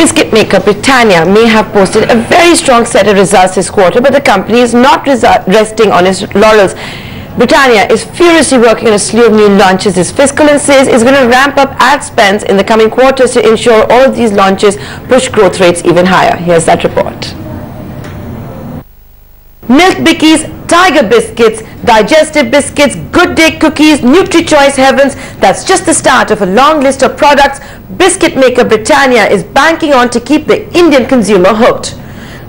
Biscuit maker Britannia may have posted a very strong set of results this quarter, but the company is not resting on its laurels. Britannia is furiously working on a slew of new launches this fiscal and says it's going to ramp up ad spends in the coming quarters to ensure all of these launches push growth rates even higher. Here's that report. Milk Bikis, Tiger Biscuits, Digestive Biscuits, Good Day Cookies, NutriChoice Heavens. That's just the start of a long list of products biscuit maker Britannia is banking on to keep the Indian consumer hooked.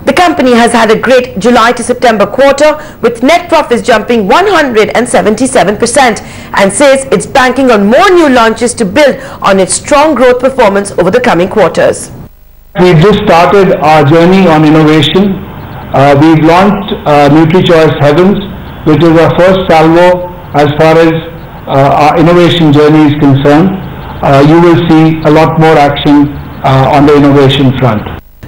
The company has had a great July to September quarter with net profits jumping 177% and says it's banking on more new launches to build on its strong growth performance over the coming quarters. We've just started our journey on innovation. We've launched NutriChoice Heavens, which is our first salvo as far as our innovation journey is concerned. You will see a lot more action on the innovation front.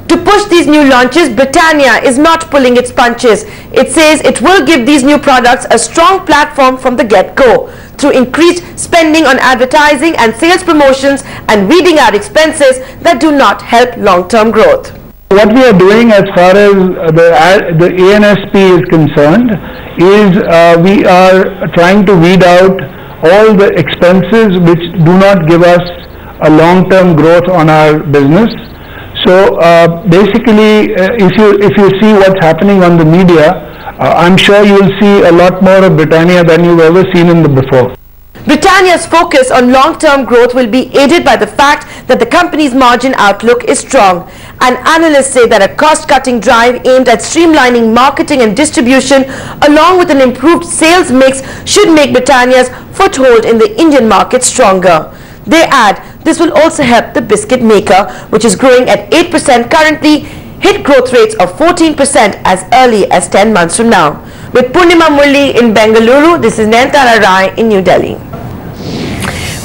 To push these new launches, Britannia is not pulling its punches. It says it will give these new products a strong platform from the get-go through increased spending on advertising and sales promotions and weeding out expenses that do not help long-term growth. What we are doing as far as the ANSP is concerned is we are trying to weed out all the expenses which do not give us a long-term growth on our business. So basically, if you see what's happening on the media, I'm sure you will see a lot more of Britannia than you've ever seen in the before. Britannia's focus on long-term growth will be aided by the fact that the company's margin outlook is strong. And analysts say that a cost-cutting drive aimed at streamlining marketing and distribution along with an improved sales mix should make Britannia's foothold in the Indian market stronger. They add this will also help the biscuit maker, which is growing at 8% currently, hit growth rates of 14% as early as 10 months from now. With Purnima Murli in Bengaluru, this is Nayantara Rai in New Delhi.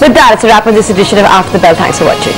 With that, it's a wrap on this edition of After the Bell. Thanks for watching.